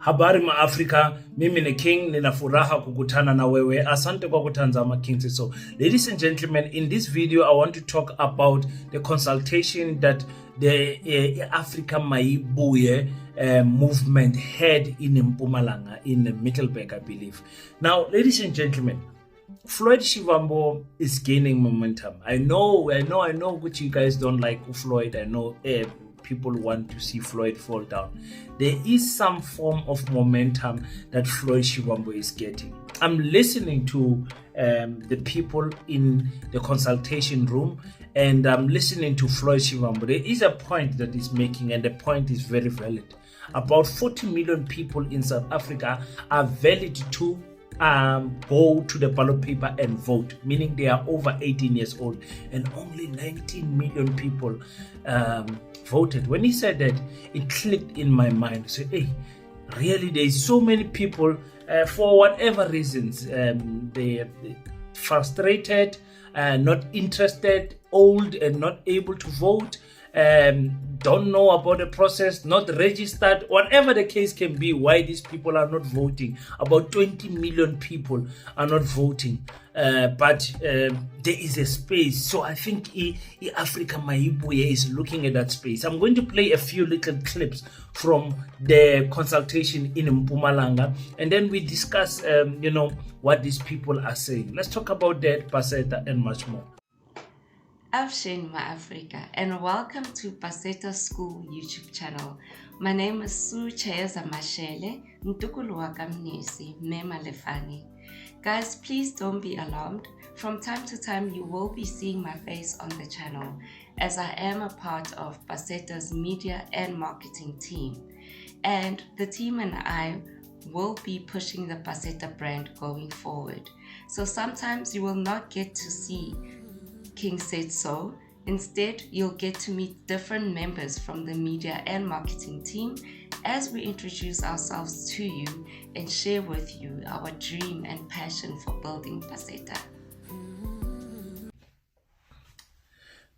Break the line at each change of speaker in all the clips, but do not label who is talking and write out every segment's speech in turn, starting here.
Habari ma Africa, mimi ni King, nina furaha kukutana na wewe. Asante kwa kutazama King. So, ladies and gentlemen, in this video, I want to talk about the consultation that the Africa Mayibuye movement had in Mpumalanga, in Middelburg, I believe. Now, ladies and gentlemen, Floyd Shivambu is gaining momentum. I know, which you guys don't like Floyd. I know people want to see Floyd fall down. There is some form of momentum that Floyd Shivambu is getting. I'm listening to the people in the consultation room, and I'm listening to Floyd Shivambu. There is a point that he's making, and the point is very valid. About 40 million people in South Africa are valid to go to the ballot paper and vote, meaning they are over 18 years old, and only 19 million people voted. When he said that, it clicked in my mind. So, hey, really, there's so many people, for whatever reasons, they're frustrated, not interested, old and not able to vote, don't know about the process, not registered, whatever the case can be, why these people are not voting. About 20 million people are not voting, but there is a space. So I think Africa Mayibuye is looking at that space. I'm going to play a few little clips from the consultation in Mpumalanga, and then we discuss what these people are saying. Let's talk about that, Paseta, and much more.
Afshin Ma Africa, and welcome to Paseta School YouTube channel. My name is Su Cheza Mashele, Ntukuluwaka Mnisi, Mema Lefani. Guys, please don't be alarmed. From time to time, you will be seeing my face on the channel, as I am a part of Paseta's media and marketing team. And the team and I will be pushing the Paseta brand going forward. So sometimes you will not get to see King Said So. Instead, you'll get to meet different members from the media and marketing team as we introduce ourselves to you and share with you our dream and passion for building Paseta.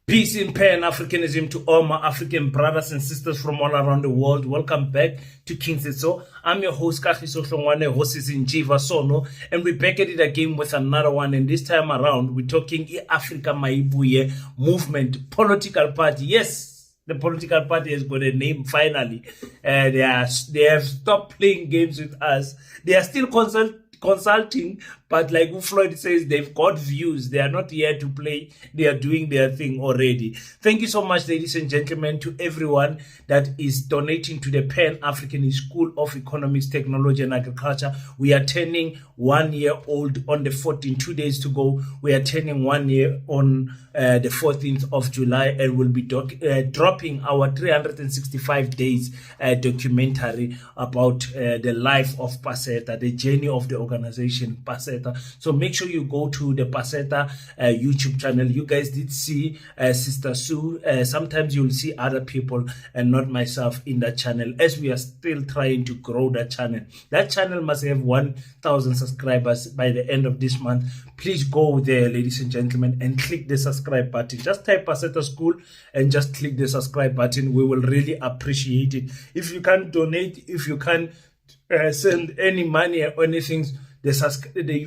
Peace in Pan-Africanism to all my African brothers and sisters from all around the world. Welcome back to King Setso. I'm your host, Kagiso Hlongwane, host is in Jiva Sono, and we're back at it again with another one. And this time around, we're talking Africa Mayibuye movement, political party. Yes, the political party has got a name finally. They have stopped playing games with us. They are still consulting, but like Floyd says, they've got views. They are not here to play. They are doing their thing already. Thank you so much, ladies and gentlemen, to everyone that is donating to the Pan-African School of Economics, Technology and Agriculture. We are turning 1 year old on the 14th, 2 days to go. We are turning 1 year on the 14th of July, and we'll be dropping our 365 days documentary about the life of Paseta, the journey of the organization Paseta. So make sure you go to the Paseta YouTube channel. You guys did see Sister Sue. Sometimes you'll see other people and not myself in that channel, as we are still trying to grow that channel. That channel must have 1,000 subscribers by the end of this month. Please go there, ladies and gentlemen, and click the subscribe button. Just type Paseta School and just click the subscribe button. We will really appreciate it. If you can donate, if you can send any money or anything,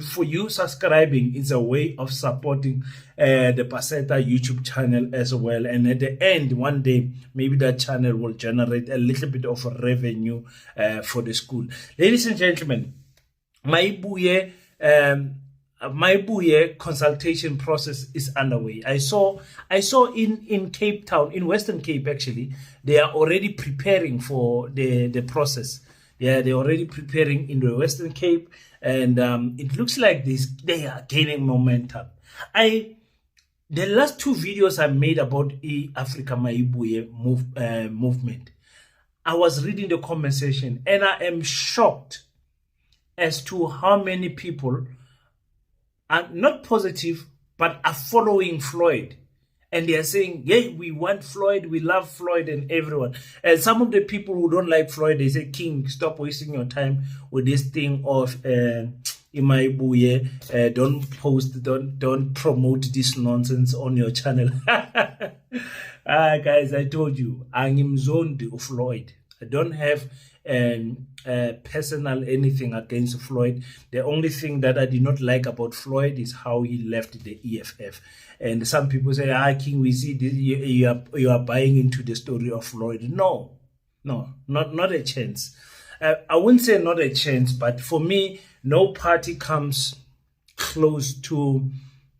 for you subscribing is a way of supporting the Paseta YouTube channel as well. And at the end, one day, maybe that channel will generate a little bit of a revenue for the school. Ladies and gentlemen, Mayibuye consultation process is underway. I saw in Cape Town, in Western Cape actually, they are already preparing for the process. Yeah, they're already preparing in the Western Cape, and it looks like they are gaining momentum. The last two videos I made about the Africa Mayibuye movement, I was reading the comment section, and I am shocked as to how many people are not positive but are following Floyd. And they are saying, yeah, we want Floyd, we love Floyd and everyone. And some of the people who don't like Floyd, they say, King, stop wasting your time with this thing of Mayibuye. Don't promote this nonsense on your channel. Guys, I told you, I'm Zondi of Floyd. I don't have personal anything against Floyd. The only thing that I did not like about Floyd is how he left the EFF. And some people say, King, we see this, you are buying into the story of Floyd. No, not a chance. I wouldn't say not a chance, but for me, no party comes close to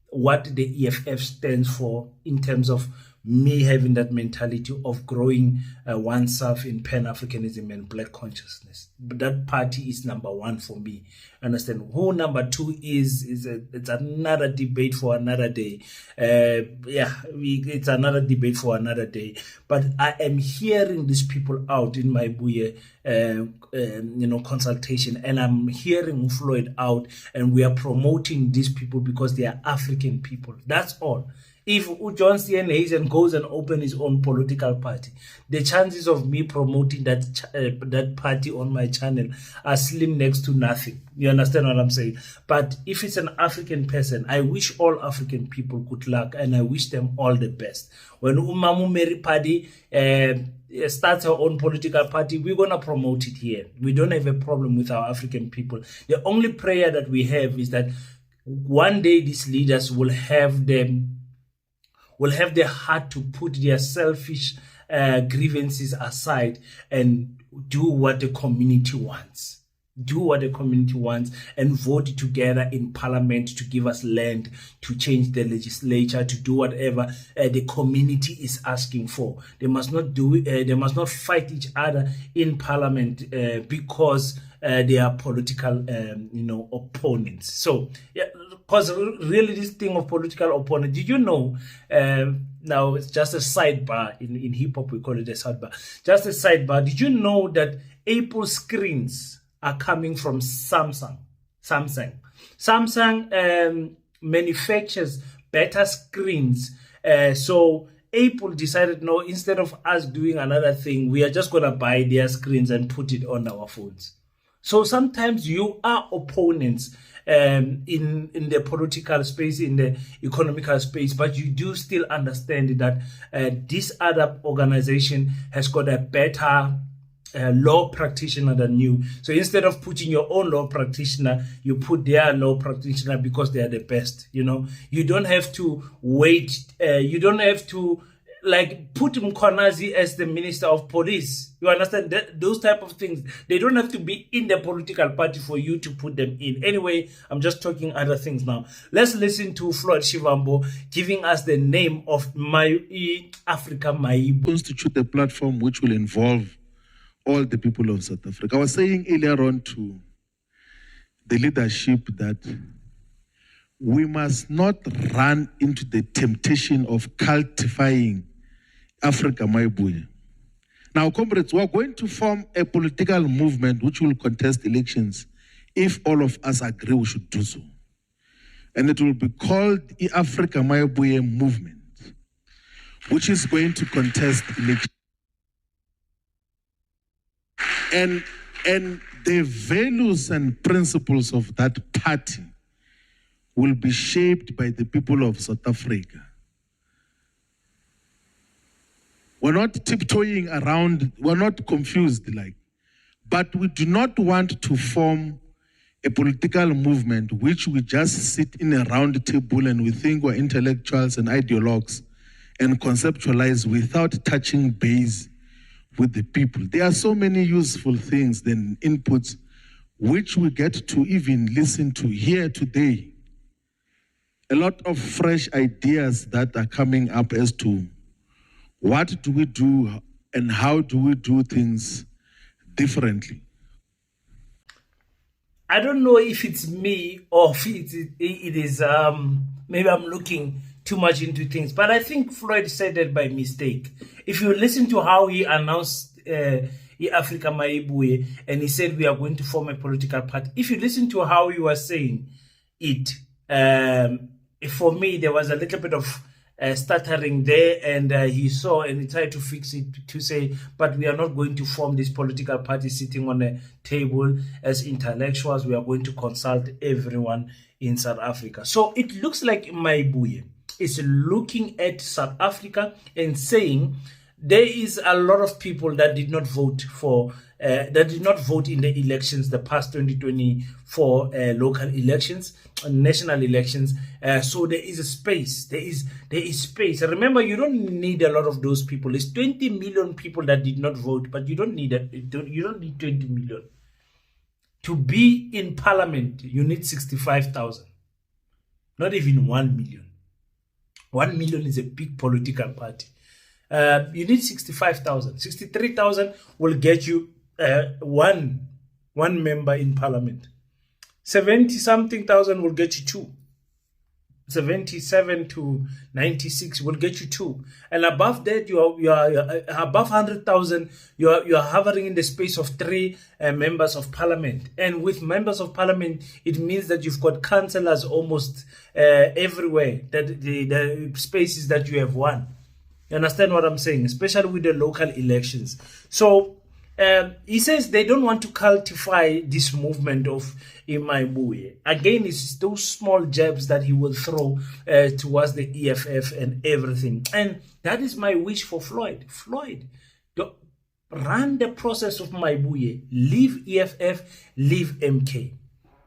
what the EFF stands for in terms of me having that mentality of growing oneself in Pan-Africanism and Black consciousness. But that party is number one for me. Understand? Who number two it's another debate for another day. It's another debate for another day. But I am hearing these people out in Mayibuye, consultation, and I'm hearing Floyd out, and we are promoting these people because they are African people. That's all. If John C. N. Hazen goes and opens his own political party, the chances of me promoting that party on my channel are slim next to nothing. You understand what I'm saying? But if it's an African person, I wish all African people good luck, and I wish them all the best. When Umamu Mary Paddy starts her own political party, we're going to promote it here. We don't have a problem with our African people. The only prayer that we have is that one day these leaders will have the heart to put their selfish grievances aside and do what the community wants. Do what the community wants and vote together in parliament to give us land, to change the legislature, to do whatever the community is asking for. They must not they must not fight each other in parliament because they are political, opponents. So, because really this thing of political opponent, did you know, now it's just a sidebar, in hip hop we call it a sidebar, just a sidebar, did you know that Apple screens are coming from Samsung? Samsung manufactures better screens, so Apple decided, no, instead of us doing another thing, we are just going to buy their screens and put it on our phones. So sometimes you are opponents in the political space, in the economical space, but you do still understand that this other organization has got a better law practitioner than you. So instead of putting your own law practitioner, you put their law practitioner because they are the best. You don't have to wait. You don't have to put Mkhwanazi as the Minister of Police. You understand? Those type of things, they don't have to be in the political party for you to put them in. Anyway, I'm just talking other things now. Let's listen to Floyd Shivambu giving us the name of Africa Mayibuye.
Constitute a platform which will involve all the people of South Africa. I was saying earlier on to the leadership that we must not run into the temptation of cultifying Africa Mayibuye. Now, comrades, we are going to form a political movement which will contest elections if all of us agree we should do so. And it will be called the Africa Mayibuye movement, which is going to contest elections. And the values and principles of that party will be shaped by the people of South Africa. We're not tiptoeing around, we're not confused, but we do not want to form a political movement which we just sit in a round table and we think we're intellectuals and ideologues and conceptualize without touching base with the people. There are so many useful things, then inputs, which we get to even listen to here today. A lot of fresh ideas that are coming up as to what do we do and how do we do things differently.
I don't know if it's me or if it is, maybe I'm looking too much into things, but I think Floyd said that by mistake. If you listen to how he announced Africa Mayibuye, and he said we are going to form a political party, if you listen to how he was saying it, for me, there was a little bit of stuttering there, and he saw and he tried to fix it to say, but we are not going to form this political party sitting on a table as intellectuals. We are going to consult everyone in South Africa. So it looks like Mayibuye is looking at South Africa and saying there is a lot of people that did not vote in the elections, the past 2024 local elections, national elections. So there is a space. There is space. Remember, you don't need a lot of those people. It's 20 million people that did not vote, but you don't need it. You don't need 20 million. To be in parliament, you need 65,000. Not even 1 million. 1 million is a big political party. You need 65,000. 63,000 will get you one member in parliament. 70-something thousand will get you two. 77 to 96 will get you two. And above that, you are above 100,000. You are hovering in the space of 3 members of parliament. And with members of parliament, it means that you've got councillors almost everywhere. That the spaces that you have won. You understand what I'm saying? Especially with the local elections. So he says they don't want to cultivate this movement of Mayibuye. Again, it's those small jabs that he will throw towards the EFF and everything. And that is my wish for Floyd. Floyd, run the process of Mayibuye. Leave EFF, leave MK.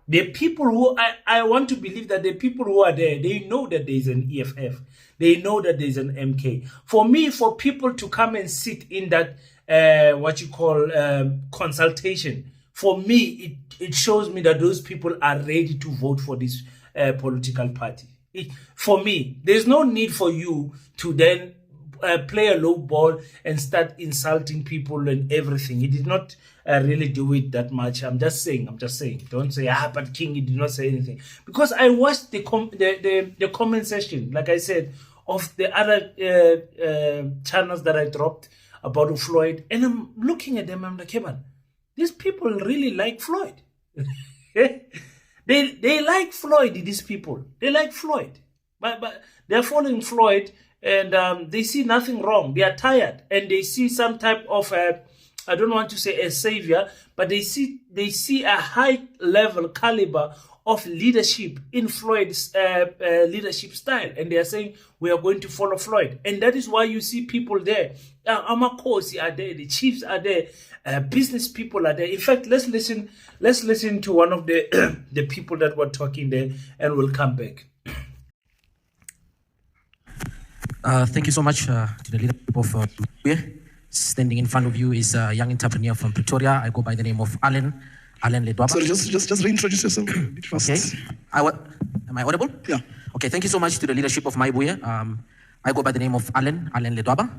The people who, I want to believe that the people who are there, they know that there is an EFF. They know that there is an MK. For me, for people to come and sit in that, consultation, for me, it shows me that those people are ready to vote for this political party. For me, there's no need for you to then play a low ball and start insulting people and everything. He did not really do it that much. I'm just saying. Don't say, but King, he did not say anything. Because I watched the comment section, like I said, of the other channels that I dropped about Floyd, and I'm looking at them, I'm like, hey man, these people really like Floyd. They like Floyd, these people. They like Floyd. But they're following Floyd, and they see nothing wrong. They are tired, and they see some type of I don't want to say a savior, but they see a high level caliber of leadership in Floyd's leadership style, and they are saying we are going to follow Floyd, and that is why you see people there. Amakosi are there, the chiefs are there, business people are there. In fact, let's listen to one of the the people that were talking there, and we'll come back.
Thank you so much to the leadership of Mayibuye. Standing in front of you is a young entrepreneur from Pretoria. I go by the name of Allen Ledwaba.
Sorry, just reintroduce yourself a bit fast.
Okay. Am I audible?
Yeah.
Okay, thank you so much to the leadership of Mayibuye. I go by the name of Allen Ledwaba.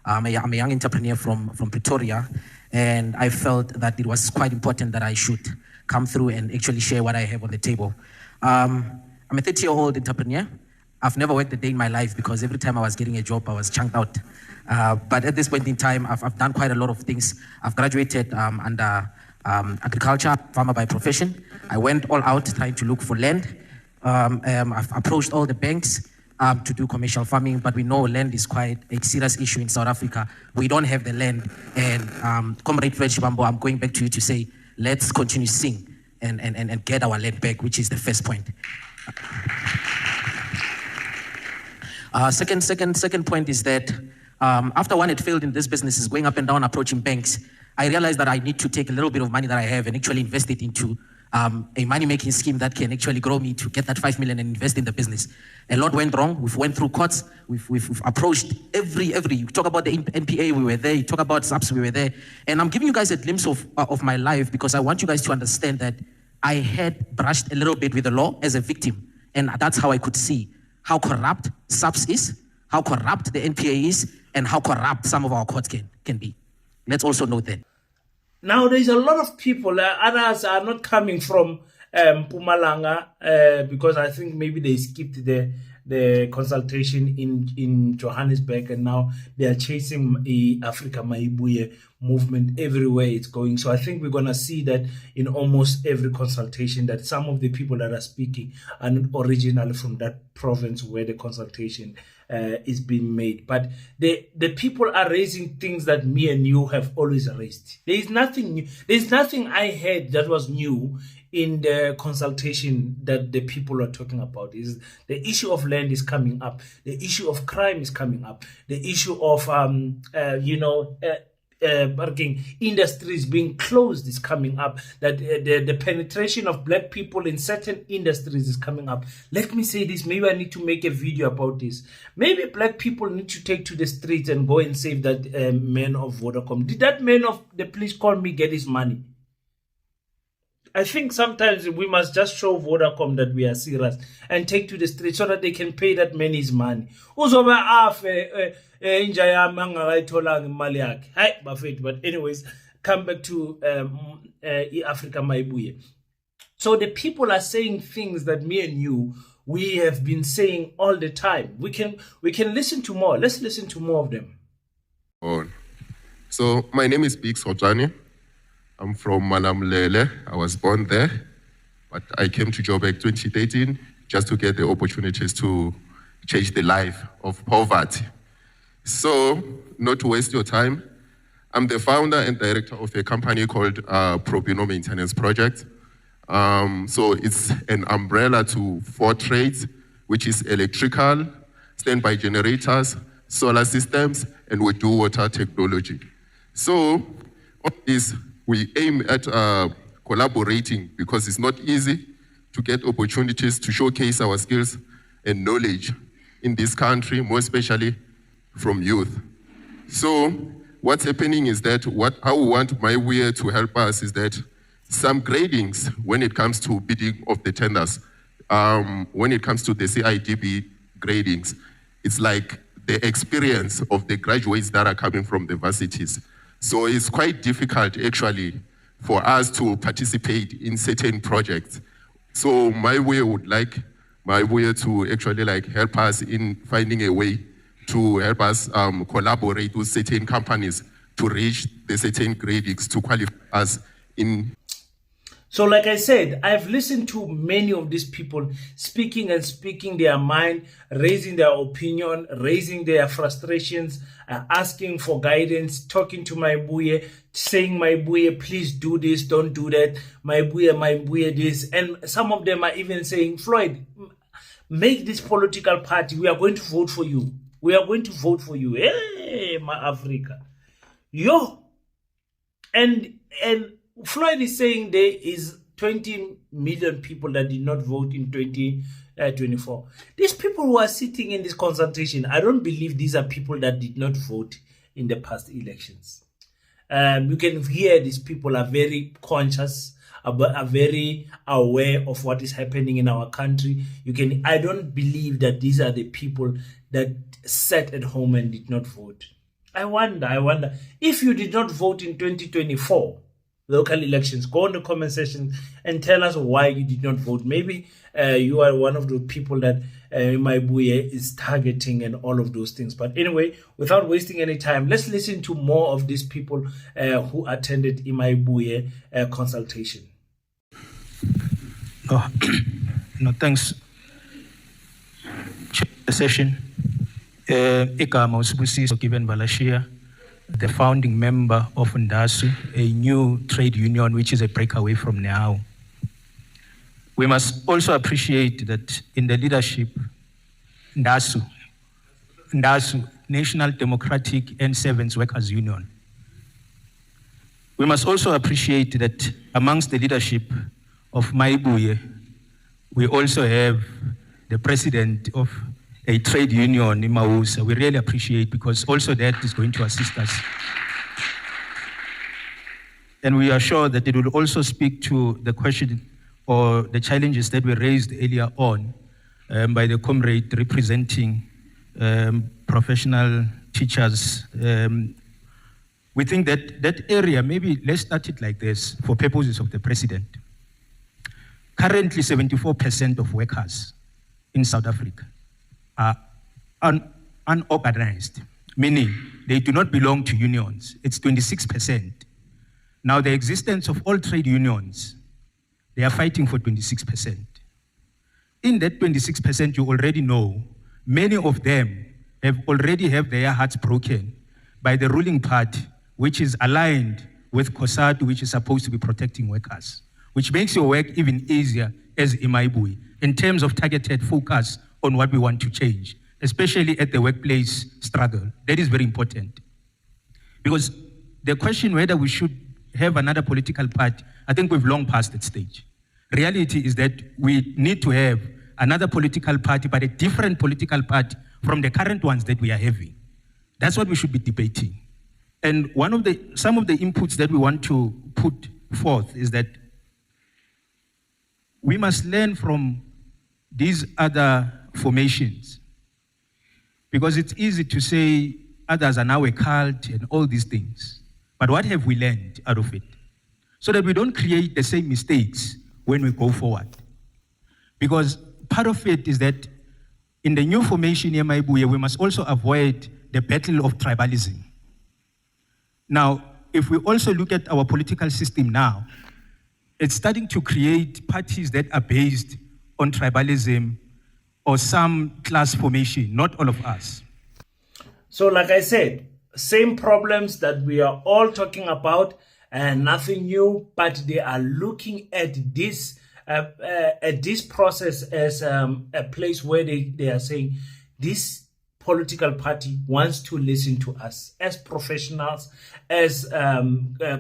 I'm a young entrepreneur from Pretoria, and I felt that it was quite important that I should come through and actually share what I have on the table. I'm a 30-year-old entrepreneur. I've never worked a day in my life because every time I was getting a job, I was chunked out. But at this point in time, I've done quite a lot of things. I've graduated under agriculture, farmer by profession. I went all out trying to look for land. I've approached all the banks to do commercial farming, but we know land is quite a serious issue in South Africa. We don't have the land. And Comrade Floyd Shivambu, I'm going back to you to say, let's continue sing and get our land back, which is the first point. Second point is that after one had failed in this business, is going up and down approaching banks, I realized that I need to take a little bit of money that I have and actually invest it into a money-making scheme that can actually grow me to get that 5 million and invest in the business. A lot went wrong. We've went through courts. We've approached every. You talk about the NPA, we were there. You talk about SAPS, we were there. And I'm giving you guys a glimpse of my life because I want you guys to understand that I had brushed a little bit with the law as a victim. And that's how I could see how corrupt SAPS is, how corrupt the NPA is, and how corrupt some of our courts can be. Let's also note that.
Now, there's a lot of people, others are not coming from Mpumalanga because I think maybe they skipped the consultation in Johannesburg, and now they are chasing the Africa Mayibuye movement everywhere it's going. So I think we're going to see that in almost every consultation, that some of the people that are speaking are not originally from that province where the consultation is being made. But the people are raising things that me and you have always raised. There is nothing new. There's nothing I heard that was new in the consultation that the people are talking about. Is the issue of land is coming up, the issue of crime is coming up, the issue of industries being closed is coming up, that the penetration of black people in certain industries is coming up. Let me say this, maybe I need to make a video about this. Maybe black people need to take to the streets and go and save that man of Vodacom. Did that man of the police call me get his money? I think sometimes we must just show Vodacom that we are serious and take to the street so that they can pay that man his money. But anyways, come back to Africa Mayibuye. So the people are saying things that me and you, we have been saying all the time. We can listen to more. Let's listen to more of them.
So my name is Big Sotjani. I'm from Malamlele. I was born there, but I came to Joburg 2013 just to get the opportunities to change the life of poverty. So, not to waste your time, I'm the founder and director of a company called Pro Bono Maintenance Project. So it's an umbrella to 4 trades, which is electrical, standby generators, solar systems, and we do water technology. So, all this, we aim at collaborating because it's not easy to get opportunities to showcase our skills and knowledge in this country, more especially from youth. So what's happening is that how we want Mayibuye to help us is that some gradings when it comes to bidding of the tenders, when it comes to the CIDB gradings, it's like the experience of the graduates that are coming from the varsities. So it's quite difficult actually for us to participate in certain projects. So Mayibuye would like Mayibuye to actually help us in finding a way to help us collaborate with certain companies to reach the certain gradings to qualify us in.
So like I said, I've listened to many of these people speaking their mind, raising their opinion, raising their frustrations, asking for guidance, talking to Mayibuye, saying, Mayibuye, please do this, don't do that, Mayibuye this. And some of them are even saying, Floyd, make this political party, we are going to vote for you. We are going to vote for you. Hey, my Africa. Yo. And Floyd is saying there is 20 million people that did not vote in 2024. These people who are sitting in this consultation, I don't believe these are people that did not vote in the past elections. You can hear these people are very conscious, are very aware of what is happening in our country. I don't believe that these are the people that sat at home and did not vote. I wonder if you did not vote in 2024 local elections, go in the comment section and tell us why you did not vote. Maybe you are one of the people that Mayibuye is targeting and all of those things. But anyway, without wasting any time, let's listen to more of these people who attended Mayibuye consultation.
No, thanks. The session. Igama usibusiso given Balashia, the founding member of Ndasu, a new trade union which is a breakaway from now. We must also appreciate that in the leadership, Ndasu, National Democratic and Servants Workers Union. We must also appreciate that amongst the leadership of Mayibuye, we also have the president of a trade union in Mausa. We really appreciate, because also that is going to assist us. And we are sure that it will also speak to the question or the challenges that were raised earlier on by the comrade representing professional teachers. We think that that area, maybe let's start it like this for purposes of the president. Currently, 74% of workers in South Africa are unorganized, meaning they do not belong to unions. It's 26%. Now, the existence of all trade unions, they are fighting for 26%. In that 26%, you already know, many of them already have their hearts broken by the ruling party, which is aligned with COSATU, which is supposed to be protecting workers, which makes your work even easier as Mayibuye in terms of targeted focus on what we want to change, especially at the workplace struggle. That is very important. Because the question whether we should have another political party, I think we've long passed that stage. Reality is that we need to have another political party, but a different political party from the current ones that we are having. That's what we should be debating. And some of the inputs that we want to put forth is that we must learn from these other formations, because it's easy to say others are now a cult and all these things. But what have we learned out of it? So that we don't create the same mistakes when we go forward. Because part of it is that in the new formation in Mayibuye, we must also avoid the battle of tribalism. Now, if we also look at our political system now, it's starting to create parties that are based on tribalism or some class formation, not all of us.
So like I said, same problems that we are all talking about, and nothing new, but they are looking at this process as a place where they are saying this political party wants to listen to us as professionals, as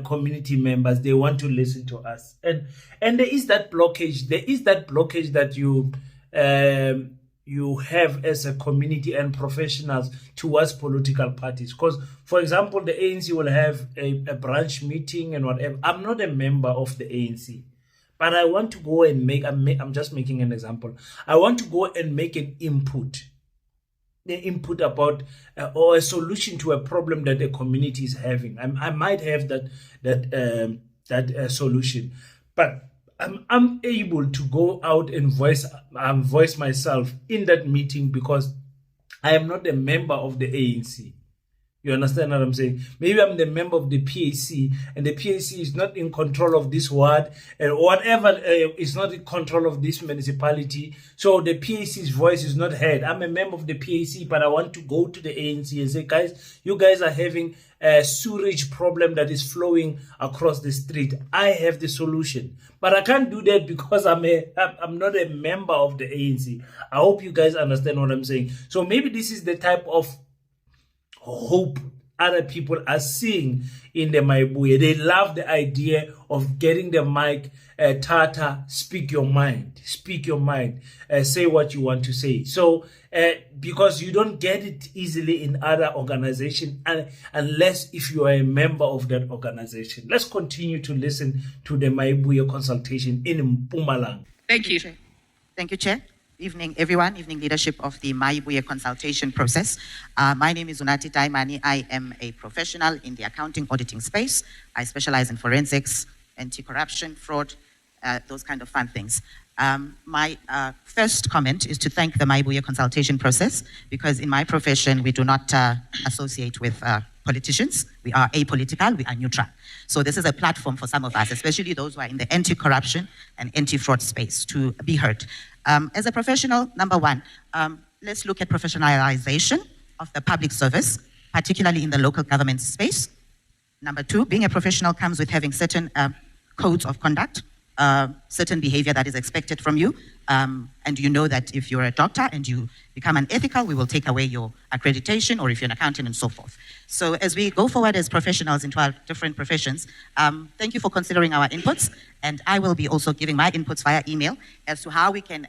community members. They want to listen to us, and there is that blockage. There is that blockage that you have as a community and professionals towards political parties. Because, for example, the ANC will have a branch meeting and whatever. I'm not a member of the ANC, but I want to go and I'm just making an example. I want to go and make an input about or a solution to a problem that the community is having. I might have that solution, but I'm able to go out and voice myself in that meeting because I am not a member of the ANC. You understand what I'm saying? Maybe I'm the member of the PAC, and the PAC is not in control of this ward, and whatever is not in control of this municipality. So the PAC's voice is not heard. I'm a member of the PAC, but I want to go to the ANC and say, guys, you guys are having a sewage problem that is flowing across the street. I have the solution, but I can't do that because I'm not a member of the ANC. I hope you guys understand what I'm saying. So maybe this is the type of hope other people are seeing in the Mayibuye. They love the idea of getting the mic, Tata, speak your mind, say what you want to say. So because you don't get it easily in other organizations unless if you are a member of that organization. Let's continue to listen to the Mayibuye consultation in Mpumalanga.
Thank you. Thank you, Chair. Evening, everyone. Evening, leadership of the Mayibuye consultation process. My name is Unati Taimani. I am a professional in the accounting auditing space. I specialize in forensics, anti-corruption, fraud, those kind of fun things. My first comment is to thank the Mayibuye consultation process, because in my profession, we do not associate with politicians. We are apolitical, we are neutral. So this is a platform for some of us, especially those who are in the anti-corruption and anti-fraud space, to be heard. As a professional, number one, let's look at professionalization of the public service, particularly in the local government space. Number two, being a professional comes with having certain codes of conduct, certain behavior that is expected from you. And you know that if you're a doctor and you become unethical, we will take away your accreditation, or if you're an accountant and so forth. So as we go forward as professionals into our different professions, thank you for considering our inputs. And I will be also giving my inputs via email as to how we can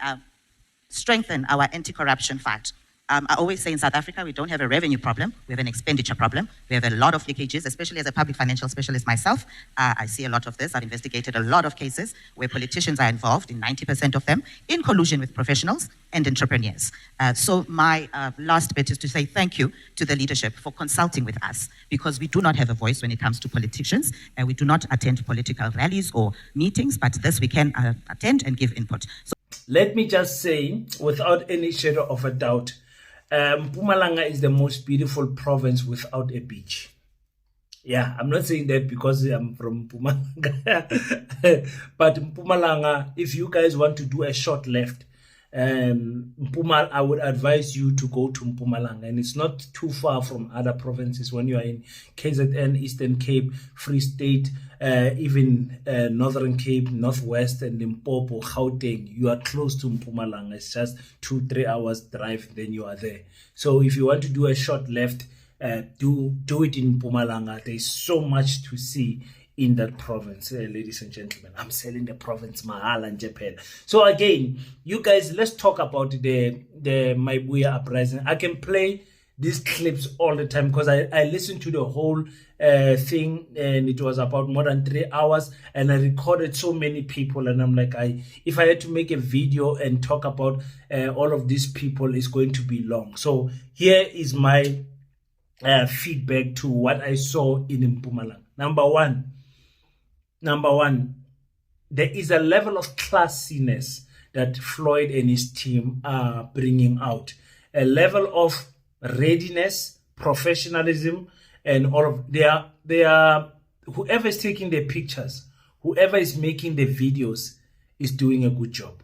strengthen our anti-corruption fight. I always say in South Africa, we don't have a revenue problem, we have an expenditure problem. We have a lot of leakages, especially as a public financial specialist myself. I see a lot of this. I've investigated a lot of cases where politicians are involved, in 90% of them, in collusion with professionals and entrepreneurs. So my last bit is to say thank you to the leadership for consulting with us, because we do not have a voice when it comes to politicians, and we do not attend political rallies or meetings, but this we can attend and give input. So
let me just say, without any shadow of a doubt, Mpumalanga is the most beautiful province without a beach. Yeah, I'm not saying that because I'm from Mpumalanga. But Mpumalanga, if you guys want to do a short left, I would advise you to go to Mpumalanga, and it's not too far from other provinces. When you are in KZN, Eastern Cape, Free State, even Northern Cape, Northwest, and Limpopo, Gauteng, you are close to Mpumalanga. It's just 2-3 hours drive, then you are there. So if you want to do a short left, do it in Mpumalanga. There's so much to see in that province, ladies and gentlemen. I'm selling the province Mahala and Japan. So again, you guys, let's talk about the Mayibuye uprising. I can play these clips all the time because I listened to the whole thing, and it was about more than 3 hours, and I recorded so many people, and I'm like, if I had to make a video and talk about all of these people, it's going to be long. So here is my feedback to what I saw in Mpumalanga. Number one, there is a level of classiness that Floyd and his team are bringing out. A level of readiness, professionalism, and all of they are whoever is taking the pictures, whoever is making the videos is doing a good job.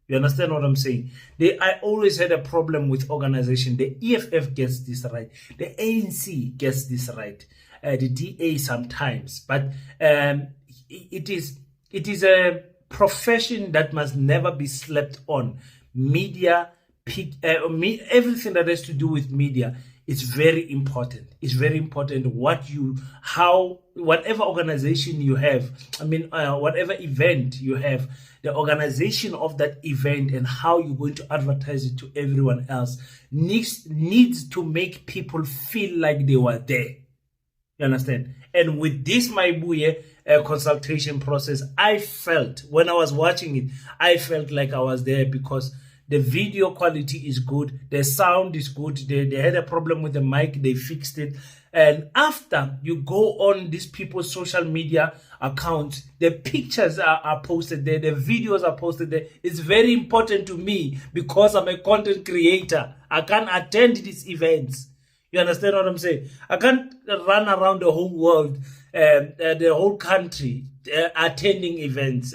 You understand what I'm saying? I always had a problem with organization. The EFF gets this right. The ANC gets this right. The DA sometimes. But it is a profession that must never be slept on. Media, everything that has to do with media is very important. It's very important whatever organization you have, whatever event you have, the organization of that event and how you're going to advertise it to everyone else needs to make people feel like they were there. You understand? And with this Mayibuye consultation process, I felt, when I was watching it, I felt like I was there because the video quality is good, the sound is good, they had a problem with the mic, they fixed it. And after you go on these people's social media accounts, the pictures are posted there, the videos are posted there. It's very important to me because I'm a content creator. I can't attend these events. You understand what I'm saying? I can't run around the whole world, the whole country, attending events.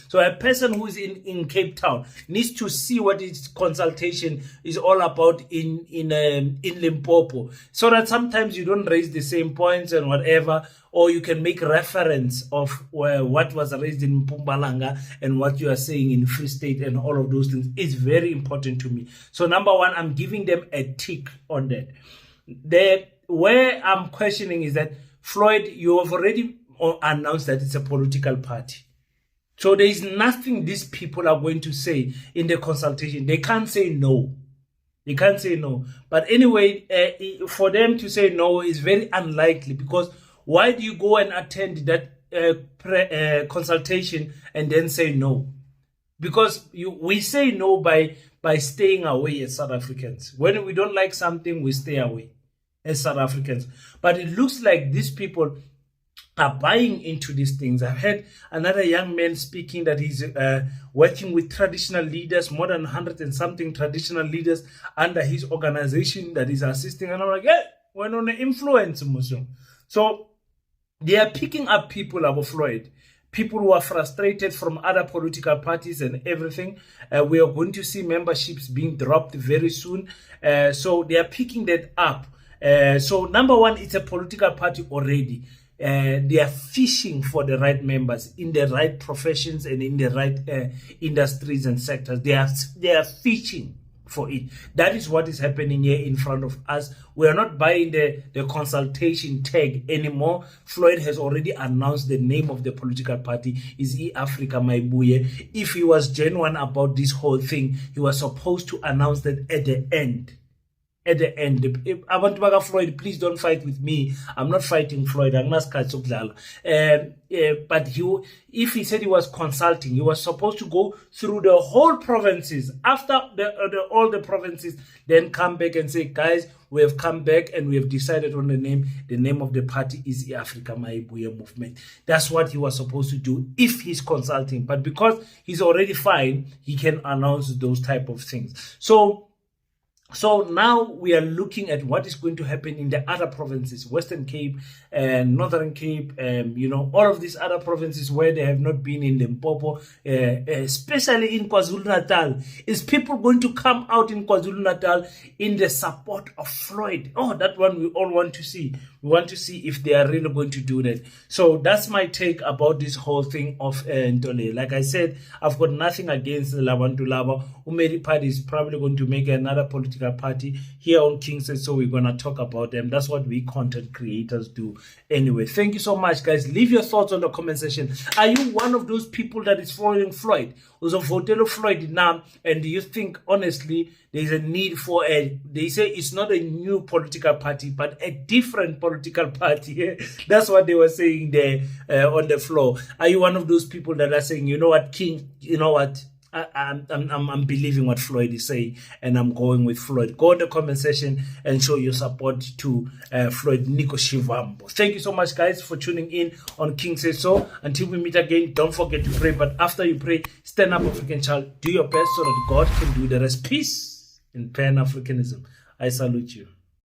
So a person who is in Cape Town needs to see what this consultation is all about in Limpopo, so that sometimes you don't raise the same points and whatever, or you can make reference of what was raised in Mpumalanga and what you are saying in Free State and all of those things. It's very important to me. So number one, I'm giving them a tick on that. Where I'm questioning is that Floyd, you have already announced that it's a political party. So there is nothing these people are going to say in the consultation. They can't say no. They can't say no. But anyway, for them to say no is very unlikely, because why do you go and attend that consultation and then say no? Because we say no by staying away as South Africans. When we don't like something, we stay away as South Africans. But it looks like these people are buying into these things. I've heard another young man speaking that he's working with traditional leaders, more than 100 and something traditional leaders under his organization that he's assisting. And I'm like, yeah, we're on the influence. So they are picking up people about Floyd, people who are frustrated from other political parties and everything. We are going to see memberships being dropped very soon. So they are picking that up. So number one, it's a political party already. They are fishing for the right members in the right professions and in the right industries and sectors. They are fishing for it. That is what is happening here in front of us. We are not buying the consultation tag anymore. Floyd has already announced the name of the political party is E-Africa Mayibuye. If he was genuine about this whole thing, he was supposed to announce that at the end. At the end, I want to Floyd, please don't fight with me. I'm not fighting Floyd. I'm not but if he said he was consulting, he was supposed to go through the whole provinces. After all the provinces, then come back and say, guys, we have come back and we have decided on the name. The name of the party is the Africa Mayibuye Movement. That's what he was supposed to do if he's consulting. But because he's already fine, he can announce those type of things. So So now we are looking at what is going to happen in the other provinces, Western Cape and Northern Cape, all of these other provinces where they have not been in Limpopo, especially in KwaZulu-Natal. Is people going to come out in KwaZulu-Natal in the support of Floyd? Oh, that one we all want to see. We want to see if they are really going to do that. So that's my take about this whole thing of Ntole. Like I said, I've got nothing against the Labantu Laba. Umeri Party is probably going to make another political party here on Kingston, so we're going to talk about them. That's what we content creators do anyway. Thank you so much, guys. Leave your thoughts on the comment section. Are you one of those people that is following Floyd? Who's a voter Floyd now? And do you think, honestly, there's a need for they say it's not a new political party, but a different political party. That's what they were saying there on the floor. Are you one of those people that are saying, you know what, King, you know what, I'm believing what Floyd is saying, and I'm going with Floyd? Go in the comment section and show your support to Floyd Nico Shivambo. Thank you so much, guys, for tuning in on King Says So. Until we meet again, don't forget to pray. But after you pray, stand up, African child. Do your best so that God can do the rest. Peace in Pan-Africanism. I salute you.